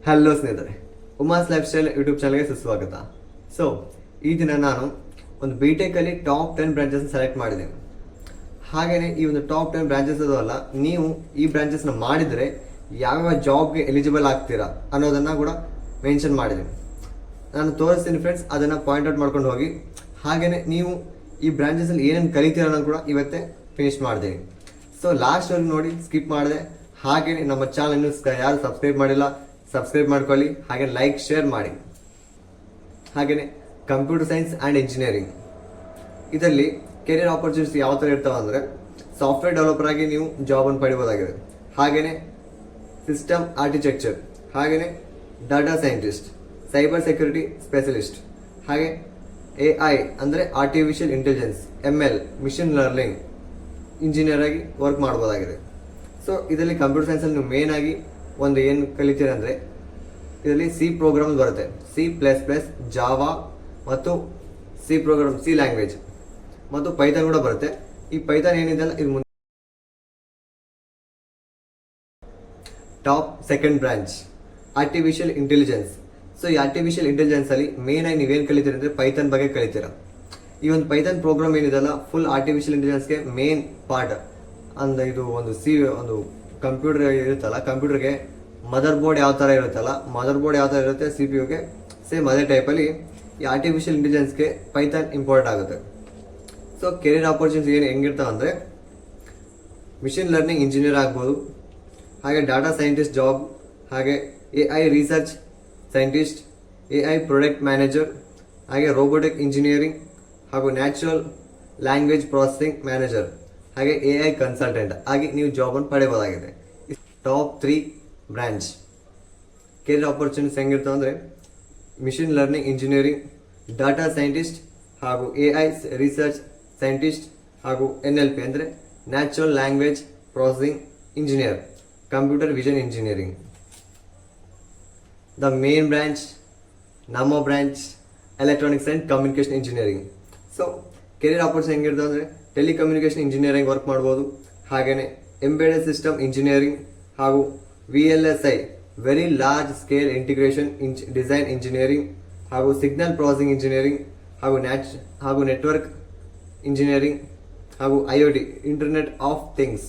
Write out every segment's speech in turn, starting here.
Hello ಸ್ನೇಹಿತರೆ, Uma's life style YouTube ಚಾನಲ್ಗೆ ಸುಸ್ವಾಗತ. ಸೊ ಈ ದಿನ ನಾನು ಒಂದು BTech ಟಾಪ್ 10 ಬ್ರಾಂಚಸ್ ಸೆಲೆಕ್ಟ್ ಮಾಡಿದ್ದೀನಿ. ಹಾಗೆಯೇ ಈ ಒಂದು ಟಾಪ್ 10 ಬ್ರಾಂಚಸ್ ಅಲ್ಲ, ನೀವು ಈ ಬ್ರಾಂಚಸ್ನ ಮಾಡಿದರೆ ಯಾವ ಜಾಬ್ಗೆ ಎಲಿಜಿಬಲ್ ಆಗ್ತೀರಾ ಅನ್ನೋದನ್ನು ಕೂಡ ಮೆನ್ಷನ್ ಮಾಡಿದ್ದೀನಿ. ನಾನು ತೋರಿಸ್ತೀನಿ ಫ್ರೆಂಡ್ಸ್, ಅದನ್ನು ಪಾಯಿಂಟ್ ಔಟ್ ಮಾಡ್ಕೊಂಡು ಹೋಗಿ. ಹಾಗೆಯೇ ನೀವು ಈ ಬ್ರಾಂಚಸಲ್ಲಿ ಏನೇನು ಕಲಿತೀರ ಅನ್ನೋದು ಕೂಡ ಇವತ್ತೇ ಫಿನಿಶ್ ಮಾಡ್ತೀನಿ. ಸೊ ಲಾಸ್ಟ್ವರೆಗೆ ನೋಡಿ, ಸ್ಕಿಪ್ ಮಾಡಿದೆ. ಹಾಗೆಯೇ ನಮ್ಮ ಚಾನಲ್ ಇನ್ನೂ ಯಾರು ಸಬ್ಸ್ಕ್ರೈಬ್ ಮಾಡಿಲ್ಲ, ಸಬ್ಸ್ಕ್ರೈಬ್ ಮಾಡ್ಕೊಳ್ಳಿ. ಹಾಗೆ ಲೈಕ್ ಶೇರ್ ಮಾಡಿ. ಹಾಗೆಯೇ ಕಂಪ್ಯೂಟರ್ ಸೈನ್ಸ್ ಆ್ಯಂಡ್ ಇಂಜಿನಿಯರಿಂಗ್ ಇದರಲ್ಲಿ ಕೆರಿಯರ್ ಆಪರ್ಚುನಿಟೀಸ್ ಯಾವ ಥರ ಇರ್ತಾವೆ ಅಂದರೆ, ಸಾಫ್ಟ್ವೇರ್ ಡೆವಲಪರ್ ಆಗಿ ನೀವು ಜಾಬನ್ನು ಪಡಿಬೋದಾಗಿದೆ. ಹಾಗೆಯೇ ಸಿಸ್ಟಮ್ ಆರ್ಕಿಟೆಕ್ಚರ್, ಹಾಗೆಯೇ data scientist, cyber security specialist, ಹಾಗೆ AI ಅಂದರೆ artificial intelligence, ML mission learning engineer ಆಗಿ ವರ್ಕ್ ಮಾಡ್ಬೋದಾಗಿದೆ. ಸೊ ಇದರಲ್ಲಿ ಕಂಪ್ಯೂಟರ್ ಸೈನ್ಸಲ್ಲಿ ನೀವು ಮೇನ್ ಆಗಿ ಒಂದು ಏನು ಕಲಿತೀರ ಅಂದರೆ, ಇದರಲ್ಲಿ ಸಿ ಪ್ರೋಗ್ರಾಮ್ ಬರುತ್ತೆ, C++, ಜಾವಾ ಮತ್ತು ಸಿ ಲ್ಯಾಂಗ್ವೇಜ್ ಮತ್ತು ಪೈಥಾನ್ ಕೂಡ ಬರುತ್ತೆ. ಈ ಪೈಥಾನ್ ಏನಿದೆ ಇದು ಮುಂದೆ top second branch artificial intelligence. So ಈ ಆರ್ಟಿಫಿಷಿಯಲ್ ಇಂಟೆಲಿಜೆನ್ಸ್ ಅಲ್ಲಿ ಮೇನ್ ಆಗಿ ನೀವೇನು ಕಲಿತೀರ ಅಂದರೆ ಪೈಥಾನ್ ಬಗ್ಗೆ ಕಲಿತೀರ. ಈ ಒಂದು ಪೈಥಾನ್ ಪ್ರೋಗ್ರಾಮ್ ಏನಿದೆಲ್ಲ ಫುಲ್ ಆರ್ಟಿಫಿಷಿಯಲ್ ಇಂಟೆಲಿಜೆನ್ಸ್ಗೆ ಮೇನ್ ಪಾರ್ಟ್. ಅಂದ್ರೆ ಇದು ಒಂದು ಕಂಪ್ಯೂಟರ್ ಇರುತ್ತಲ್ಲ, ಕಂಪ್ಯೂಟರ್ಗೆ ಮದರ್ ಬೋರ್ಡ್ ಯಾವ ಥರ ಇರುತ್ತಲ್ಲ, ಮದರ್ ಬೋರ್ಡ್ ಯಾವ ಥರ ಇರುತ್ತೆ CPUಗೆ ಸೇಮ್ ಅದೇ ಟೈಪಲ್ಲಿ ಈ ಆರ್ಟಿಫಿಷಿಯಲ್ ಇಂಟೆಲಿಜೆನ್ಸ್ಗೆ ಪೈಥಾನ್ ಇಂಪಾರ್ಟೆಂಟ್ ಆಗುತ್ತೆ. ಸೊ ಕೆರಿಯರ್ ಆಪರ್ಚುನಿಟೀಸ್ ಹೆಂಗಿರ್ತಾವೆ ಅಂದರೆ, ಮಿಷಿನ್ ಲರ್ನಿಂಗ್ ಇಂಜಿನಿಯರ್ ಆಗ್ಬೋದು, ಹಾಗೆ ಡಾಟಾ ಸೈಂಟಿಸ್ಟ್ ಜಾಬ್, ಹಾಗೆ AI research scientist, AI product manager, ಹಾಗೆ ರೋಬೋಟಿಕ್ ಇಂಜಿನಿಯರಿಂಗ್ ಹಾಗೂ ನ್ಯಾಚುರಲ್ ಲ್ಯಾಂಗ್ವೇಜ್ ಪ್ರೊಸೆಸಿಂಗ್ ಮ್ಯಾನೇಜರ್, ಹಾಗೆ AI ಕನ್ಸಲ್ಟೆಂಟ್ ಆಗಿ ನೀವು ಜಾಬನ್ನು ಪಡೆಯಬಹುದಾಗಿದೆ. ಟಾಪ್ 3 ಬ್ರಾಂಚ್ ಕೆರಿಯರ್ ಆಪರ್ಚುನಿಟೀಸ್ ಹೆಂಗಿರ್ತವೆ ಅಂದರೆ, machine learning engineering, data scientist ಹಾಗೂ AI ರಿಸರ್ಚ್ ಸೈಂಟಿಸ್ಟ್ ಹಾಗೂ NLP ಅಂದರೆ natural language processing engineer, computer vision engineering. The main branch, ನಮ್ಮ branch electronics and communication engineering. So career opportunity ಹೆಂಗಿರ್ತವೆ ಅಂದರೆ, telecommunication engineering work ಮಾಡ್ಬೋದು, ಹಾಗೆಯೇ embedded system engineering ಹಾಗೂ VLSI very large scale integration design engineering ಹಾಗೂ signal processing engineering ಹಾಗೂ network engineering ಹಾಗೂ IoT internet of things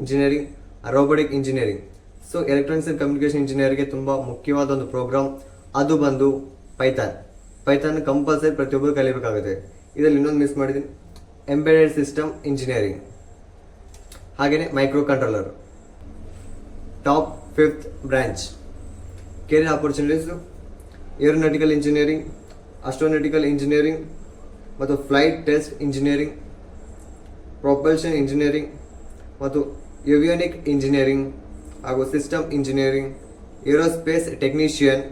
engineering, robotic engineering. So electronics and communication ಇಂಜಿನಿಯರ್ಗೆ ತುಂಬ ಮುಖ್ಯವಾದ ಒಂದು ಪ್ರೋಗ್ರಾಮ್ ಅದು ಬಂದು ಪೈಥಾನ್ ಕಂಪಲ್ಸರಿ ಪ್ರತಿಯೊಬ್ಬರು ಕಲಿಬೇಕಾಗುತ್ತೆ. ಇದರಲ್ಲಿ ಇನ್ನೊಂದು ಮಿಸ್ ಮಾಡಿದ್ದೀನಿ, ಎಂಬೆಡೆಡ್ ಸಿಸ್ಟಮ್ ಇಂಜಿನಿಯರಿಂಗ್, ಹಾಗೆಯೇ microcontroller. Top 5th branch career opportunities aeronautical engineering, astronautical engineering ಮತ್ತು flight test engineering, propulsion engineering ಮತ್ತು ಏವಿಯಾನಿಕ್ ಇಂಜಿನಿಯರಿಂಗ್ ಹಾಗೂ ಸಿಸ್ಟಮ್ ಇಂಜಿನಿಯರಿಂಗ್, ಏರೋಸ್ಪೇಸ್ ಟೆಕ್ನಿಷಿಯನ್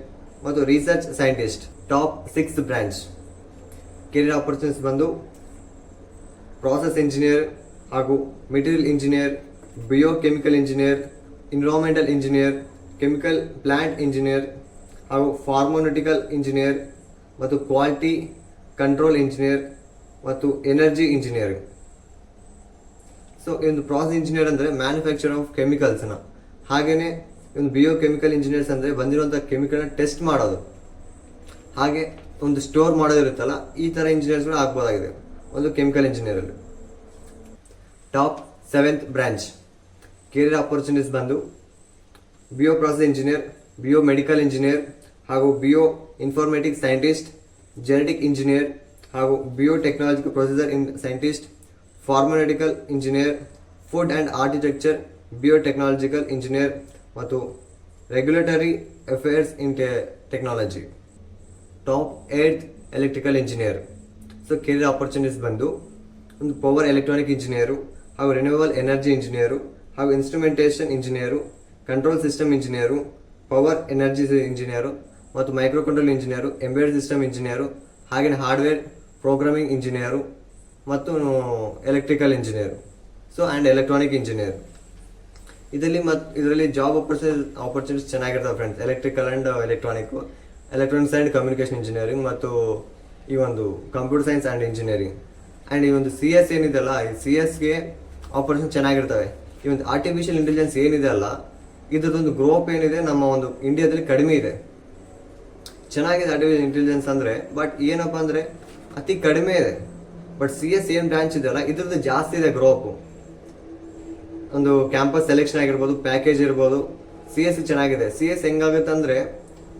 ಮತ್ತು research scientist. Top 6th branch career opportunities ಬಂದು process engineer ಹಾಗೂ material engineer, biochemical engineer, environmental engineer, chemical plant engineer ಹಾಗೂ pharmaceutical engineer ಮತ್ತು quality control engineer ಮತ್ತು energy engineering. So ಈ ಒಂದು process engineer ಅಂದರೆ manufacture of ಕೆಮಿಕಲ್ಸ್ನ, ಹಾಗೆಯೇ ಒಂದು ಬಯೋಕೆಮಿಕಲ್ ಇಂಜಿನಿಯರ್ಸ್ ಅಂದರೆ ಬಂದಿರುವಂಥ ಕೆಮಿಕಲ್ನ ಟೆಸ್ಟ್ ಮಾಡೋದು, ಹಾಗೆ ಒಂದು ಸ್ಟೋರ್ ಮಾಡೋದಿರುತ್ತಲ್ಲ, ಈ ಥರ ಇಂಜಿನಿಯರ್ಸ್ಗಳು ಆಗ್ಬೋದಾಗಿದೆ ಒಂದು ಕೆಮಿಕಲ್ ಇಂಜಿನಿಯರಲ್ಲಿ. Top 7th branch career opportunities ಬಂದು bioprocess engineer, biomedical engineer ಹಾಗೂ bioinformatic scientist, genetic engineer ಹಾಗೂ biotechnological processor scientist, pharmaceutical engineer, food and architecture biotechnological engineer ಮತ್ತು regulatory affairs in technology. Top 8th electrical engineer. So career opportunities ಬಂದು ಒಂದು power electronic engineer ಹಾಗೂ renewable energy engineer ಹಾಗೂ instrumentation engineer, control system engineer, power energy engineer ಮತ್ತು micro control engineer, embedded system engineer, ಹಾಗೆಯೇ hardware programming engineer ಮತ್ತು electrical engineer. So and electronic engineer. ಇದರಲ್ಲಿ job opportunities ಚೆನ್ನಾಗಿರ್ತವೆ friends. Electrical and electronics and communication engineering ಮತ್ತು ಈ ಒಂದು computer science and engineering. And ಈ ಒಂದು CS ಏನಿದೆಲ್ಲ, ಈ CSಗೆ ಆಪರ್ಚುನಿಟಿ ಚೆನ್ನಾಗಿರ್ತವೆ. ಈ ಒಂದು ಆರ್ಟಿಫಿಷಿಯಲ್ ಇಂಟೆಲಿಜೆನ್ಸ್ ಏನಿದೆ ಅಲ್ಲ, ಇದ್ರದ್ದೊಂದು ಗ್ರೋಪ್ ಏನಿದೆ ನಮ್ಮ ಒಂದು ಇಂಡಿಯಾದಲ್ಲಿ ಕಡಿಮೆ ಇದೆ. ಚೆನ್ನಾಗಿದೆ ಆರ್ಟಿಫಿಷಿಯಲ್ ಇಂಟೆಲಿಜೆನ್ಸ್ ಅಂದರೆ, ಬಟ್ ಏನಪ್ಪ ಅಂದರೆ ಅತಿ ಕಡಿಮೆ ಇದೆ. ಬಟ್ ಸಿ ಎಸ್ ಏನು ಬ್ರಾಂಚ್ ಇದೆಯಲ್ಲ ಇದ್ರದ್ದು ಜಾಸ್ತಿ ಇದೆ ಗ್ರೋಪು. ಒಂದು ಕ್ಯಾಂಪಸ್ ಸೆಲೆಕ್ಷನ್ ಆಗಿರ್ಬೋದು, ಪ್ಯಾಕೇಜ್ ಇರ್ಬೋದು, ಸಿ ಎಸ್ ಚೆನ್ನಾಗಿದೆ. ಸಿ ಎಸ್ ಹೆಂಗಾಗುತ್ತೆ ಅಂದರೆ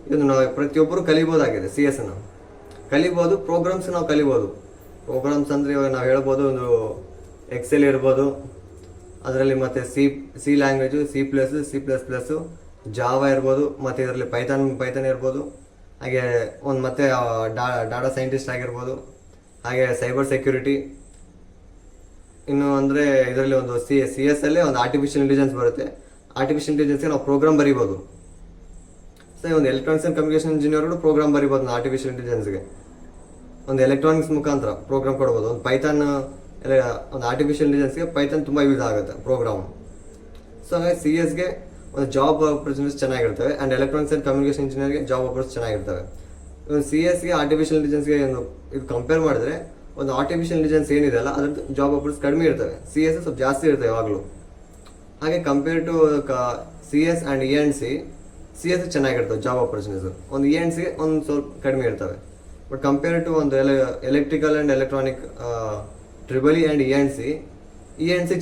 ಇದು ನಾವು ಪ್ರತಿಯೊಬ್ಬರು ಕಲಿಬೋದಾಗಿದೆ. ಸಿ ಎಸ್ ನಾವು ಕಲಿಬೋದು, ಪ್ರೋಗ್ರಾಮ್ಸ್ ನಾವು ಕಲಿಬೋದು. ಪ್ರೋಗ್ರಾಮ್ಸ್ ಅಂದರೆ ಇವಾಗ ನಾವು ಹೇಳ್ಬೋದು ಒಂದು ಎಕ್ಸೆಲ್ ಇರ್ಬೋದು, ಅದರಲ್ಲಿ ಮತ್ತು ಸಿ ಲ್ಯಾಂಗ್ವೇಜು, C++, ಜಾವಾ ಇರ್ಬೋದು, ಮತ್ತು ಇದರಲ್ಲಿ ಪೈಥಾನ್ ಇರ್ಬೋದು, ಹಾಗೆ ಒಂದು ಮತ್ತೆ ಡಾಟಾ ಸೈಂಟಿಸ್ಟ್ ಆಗಿರ್ಬೋದು, ಹಾಗೆ ಸೈಬರ್ ಸೆಕ್ಯೂರಿಟಿ. ಇನ್ನು ಅಂದರೆ ಇದರಲ್ಲಿ ಒಂದು ಸಿ ಎಸ್ ಅಲ್ಲೇ ಒಂದು ಆರ್ಟಿಫಿಷಿಯಲ್ ಇಂಟೆಲಿಜೆನ್ಸ್ ಬರುತ್ತೆ. ಆರ್ಟಿಫಿಷಿಯಲ್ ಇಂಟೆಲಿಜೆನ್ಸ್ಗೆ ನಾವು ಪ್ರೋಗ್ರಾಮ್ ಬರೀಬೋದು. ಸೊ ಒಂದು ಎಲೆಕ್ಟ್ರಾನಿಕ್ಸ್ ಆ್ಯಂಡ್ ಕಮ್ಯುನಿಕೇಷನ್ ಇಂಜಿನಿಯರ್ಗಳು ಪ್ರೋಗ್ರಾಮ್ ಬರೀಬೋದು ನಾವು ಆರ್ಟಿಫಿಷಿಯಲ್ ಇಂಟೆಲಿಜೆನ್ಸ್ಗೆ. ಒಂದು ಎಲೆಕ್ಟ್ರಾನಿಕ್ಸ್ ಮುಖಾಂತರ ಪ್ರೋಗ್ರಾಮ್ ಕೊಡ್ಬೋದು. ಒಂದು ಪೈಥಾನ್ ಒಂದು ಆರ್ಟಿಫಿಷಿಯಲ್ ಇಂಟೆಲಿಜೆನ್ಸ್ಗೆ ಪೈಥಾನ್ ತುಂಬ ಯೂಸ್ ಆಗುತ್ತೆ ಪ್ರೋಗ್ರಾಮ್. ಸೊ ಹಾಗಾಗಿ ಸಿ ಎಸ್ಗೆ ಒಂದು ಜಾಬ್ ಆಪರ್ಚುನಿಟೀಸ್ ಚೆನ್ನಾಗಿರ್ತವೆ, ಆ್ಯಂಡ್ ಎಲೆಕ್ಟ್ರಾನಿಕ್ಸ್ ಆ್ಯಂಡ್ ಕಮ್ಯುನಿಕೇಷನ್ ಇಂಜಿನಿಯರ್ಗೆ ಜಾಬ್ ಆಪರ್ಚುನಿಟೀಸ್ ಚೆನ್ನಾಗಿರ್ತವೆ. ಒಂದು ಸಿ ಎಸ್ಗೆ ಆರ್ಟಿಫಿಷಿಯಲ್ ಇಂಟೆಲಿಜೆನ್ಸ್ಗೆ ಇದು ಕಂಪೇರ್ ಮಾಡಿದ್ರೆ ಒಂದು ಆರ್ಟಿಫಿಷಿಯಲ್ ಇಂಟೆಲಿಜೆನ್ಸ್ ಏನಿದೆ ಅಲ್ಲ ಅದ್ರದ್ದು ಜಾಬ್ ಆಪರ್ಚುನಿಟೀಸ್ ಕಡಿಮೆ ಇರ್ತವೆ. ಸಿ ಎಸ್ ಸ್ವಲ್ಪ ಜಾಸ್ತಿ ಇರ್ತವೆ ಯಾವಾಗಲೂ. ಹಾಗೆ compare to C S and C S ಚೆನ್ನಾಗಿರ್ತವೆ ಜಾಬ್ ಆಪರ್ಚುನಿಟೀಸು. ಒಂದು ಗೆ ಒಂದು ಸ್ವಲ್ಪ ಕಡಿಮೆ ಇರ್ತವೆ. ಬಟ್ ಕಂಪೇರ್ ಟು ಒಂದು electrical and electronic triple E and C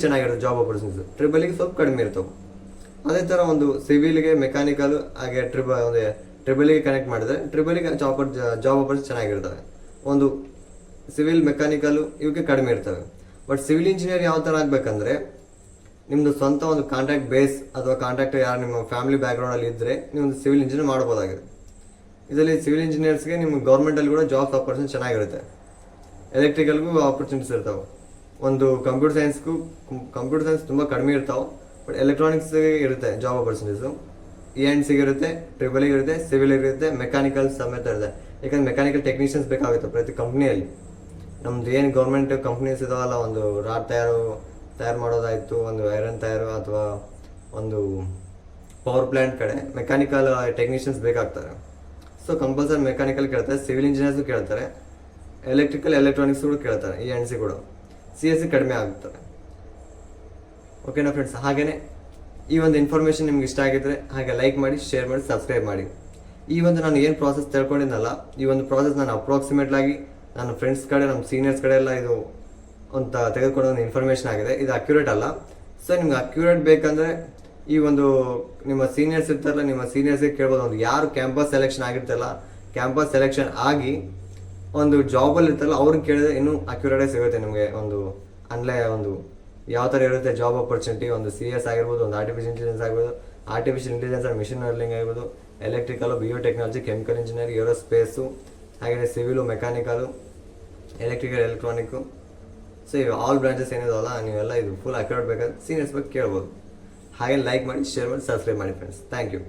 ಚೆನ್ನಾಗಿರ್ತದೆ ಜಾಬ್ ಆಪರ್ಚುನಿಟೀಸ್. ಟ್ರಿಬಲಿಗೆ ಸ್ವಲ್ಪ ಕಡಿಮೆ ಇರ್ತವೆ. ಅದೇ ಥರ ಒಂದು ಸಿವಿಲ್ಗೆ, ಮೆಕ್ಯಾನಿಕಲ್, ಹಾಗೆ ಟ್ರಿಬಲಿಗೆ ಕನೆಕ್ಟ್ ಮಾಡಿದ್ರೆ ಟ್ರಿಬಲಿಗೆ ಜಾಬ್ ಆಪರ್ಚುನಿಟೀಸ್ ಚೆನ್ನಾಗಿರ್ತವೆ. ಒಂದು ಸಿವಿಲ್, ಮೆಕ್ಯಾನಿಕಲು ಇವಕ್ಕೆ ಕಡಿಮೆ ಇರ್ತವೆ. ಬಟ್ ಸಿವಿಲ್ ಇಂಜಿನಿಯರ್ ಯಾವ ಥರ ಆಗಬೇಕಂದ್ರೆ ನಿಮ್ಮದು ಸ್ವಂತ ಒಂದು ಕಾಂಟ್ರಾಕ್ಟ್ ಬೇಸ್ ಅಥವಾ ಕಾಂಟ್ರಾಕ್ಟ್ ಯಾರು ನಿಮ್ಮ ಫ್ಯಾಮಿಲಿ ಬ್ಯಾಕ್ಗ್ರೌಂಡಲ್ಲಿ ಇದ್ದರೆ ನೀವು ಒಂದು ಸಿವಿಲ್ ಇಂಜಿನಿಯರ್ ಮಾಡ್ಬೋದಾಗಿದೆ. ಇದರಲ್ಲಿ ಸಿವಿಲ್ ಇಂಜಿನಿಯರ್ಸ್ಗೆ ನಿಮ್ಗೆ ಗೌರ್ಮೆಂಟಲ್ಲಿ ಕೂಡ ಜಾಬ್ ಆಪರ್ಚುನಿಟಿ ಚೆನ್ನಾಗಿರುತ್ತೆ. ಎಲೆಕ್ಟ್ರಿಕಲ್ಗೂ ಆಪರ್ಚುನಿಟೀಸ್ ಇರ್ತಾವೆ. ಒಂದು ಕಂಪ್ಯೂಟರ್ ಸೈನ್ಸ್ ತುಂಬ ಕಡಿಮೆ ಇರ್ತಾವೆ. ಬಟ್ ಎಲೆಕ್ಟ್ರಾನಿಕ್ಸ್ಗೆ ಇರುತ್ತೆ ಜಾಬ್ ಆಪರ್ಚುನಿಟೀಸು. ಸಿಗೆ ಇರುತ್ತೆ, ಟ್ರಿಬಲಿಗೆ ಇರುತ್ತೆ, ಸಿವಿಲ್ಗೆ ಇರುತ್ತೆ, ಮೆಕ್ಯಾನಿಕಲ್ ಸಮೇತ ಇರುತ್ತೆ. ಯಾಕಂದರೆ ಮೆಕ್ಯಾನಿಕಲ್ ಟೆಕ್ನಿಷಿಯನ್ಸ್ ಬೇಕಾಗುತ್ತೆ ಪ್ರತಿ ಕಂಪ್ನಿಯಲ್ಲಿ. ನಮ್ದು ಏನು ಗೌರ್ಮೆಂಟ್ ಕಂಪ್ನೀಸ್ ಇದಾವಲ್ಲ, ಒಂದು ರಾಡ್ ತಯಾರು ಮಾಡೋದಾಯಿತು, ಒಂದು ಐರನ್ ತಯಾರು, ಅಥವಾ ಒಂದು ಪವರ್ ಪ್ಲ್ಯಾಂಟ್ ಕಡೆ ಮೆಕ್ಯಾನಿಕಲ್ ಟೆಕ್ನಿಷಿಯನ್ಸ್ ಬೇಕಾಗ್ತಾರೆ. ಸೊ ಕಂಪಲ್ಸರಿ ಮೆಕ್ಯಾನಿಕಲ್ ಕೇಳ್ತಾರೆ, ಸಿವಿಲ್ ಇಂಜಿನಿಯರ್ಸು ಕೇಳ್ತಾರೆ, ಎಲೆಕ್ಟ್ರಾನಿಕ್ಸ್ ಕೂಡ ಕೇಳ್ತಾರೆ. ಸಿ ಕೂಡ ಸಿ ಎಸ್ ಸಿ ಕಡಿಮೆ ಆಗುತ್ತದೆ. ಓಕೆನಾ ಫ್ರೆಂಡ್ಸ್? ಹಾಗೆಯೇ ಈ ಒಂದು ಇನ್ಫಾರ್ಮೇಷನ್ ನಿಮ್ಗೆ ಇಷ್ಟ ಆಗಿದ್ರೆ ಹಾಗೆ ಲೈಕ್ ಮಾಡಿ, ಶೇರ್ ಮಾಡಿ, ಸಬ್ಸ್ಕ್ರೈಬ್ ಮಾಡಿ. ಈ ಒಂದು ನಾನು ಏನು ಪ್ರಾಸೆಸ್ ತಿಳ್ಕೊಂಡಿದ್ದಲ್ಲ, ಈ ಒಂದು ಪ್ರಾಸೆಸ್ ನಾನು ಅಪ್ರಾಕ್ಸಿಮೇಟ್ಲಾಗಿ ನನ್ನ ಫ್ರೆಂಡ್ಸ್ ಕಡೆ, ನಮ್ಮ ಸೀನಿಯರ್ಸ್ ಕಡೆ ಎಲ್ಲ ಇದು ಅಂತ ತೆಗೆದುಕೊಂಡ ಒಂದು ಇನ್ಫಾರ್ಮೇಷನ್ ಆಗಿದೆ. ಇದು ಅಕ್ಯುರೇಟ್ ಅಲ್ಲ. ಸೊ ನಿಮ್ಗೆ ಅಕ್ಯುರೇಟ್ ಬೇಕಂದರೆ ಈ ಒಂದು ನಿಮ್ಮ ಸೀನಿಯರ್ಸ್ ಇರ್ತಾರಲ್ಲ, ನಿಮ್ಮ ಸೀನಿಯರ್ಸ್ಗೆ ಕೇಳ್ಬೋದು. ಒಂದು ಯಾರು ಕ್ಯಾಂಪಸ್ ಸೆಲೆಕ್ಷನ್ ಆಗಿರ್ತಲ್ಲ, ಕ್ಯಾಂಪಸ್ ಸೆಲೆಕ್ಷನ್ ಆಗಿ ಒಂದು ಜಾಬಲ್ಲಿ ಇರ್ತಾರಲ್ಲ ಅವ್ರಿಗೆ ಕೇಳಿದ್ರೆ ಇನ್ನೂ ಅಕ್ಯುರೇಟಾಗಿ ಸಿಗುತ್ತೆ ನಿಮಗೆ. ಒಂದು ಯಾವ ಥರ ಇರುತ್ತೆ ಜಾಬ್ ಆಪರ್ಚುನಿಟಿ, ಒಂದು ಸಿ ಎಸ್ ಆಗಿರ್ಬೋದು, ಒಂದು ಆರ್ಟಿಫಿಷಿಯಲ್ ಇಂಟೆಲಿಜೆನ್ಸ್ ಆಗಿರ್ಬೋದು, artificial intelligence and machine learning ಆಗಿರ್ಬೋದು, ಎಲೆಕ್ಟ್ರಿಕಲು, ಬಯೋಟೆಕ್ನಾಲಜಿ, ಕೆಮಿಕಲ್ ಇಂಜಿನಿಯರಿಂಗ್, ಏರೋಸ್ಪೇಸು, ಹಾಗೆ ಸಿವಿಲು, ಮೆಕ್ಯಾನಿಕಲು, ಎಲೆಕ್ಟ್ರಾನಿಕ್ಕು. ಸೊ ಇವು ಆಲ್ ಬ್ರಾಂಚಸ್ ಏನಿದಾವಲ್ಲ, ನೀವೆಲ್ಲ ಇದು ಫುಲ್ ಅಕ್ಯುರೇಟ್ ಬೇಕಾದ್ರೆ ಸೀನಿಯರ್ಸ್ ಬಗ್ಗೆ ಕೇಳ್ಬೋದು. ಹಾಗೆ ಲೈಕ್ ಮಾಡಿ, ಶೇರ್ ಮಾಡಿ, ಸಬ್ಸ್ಕ್ರೈಬ್ ಮಾಡಿ ಫ್ರೆಂಡ್ಸ್. Thank you.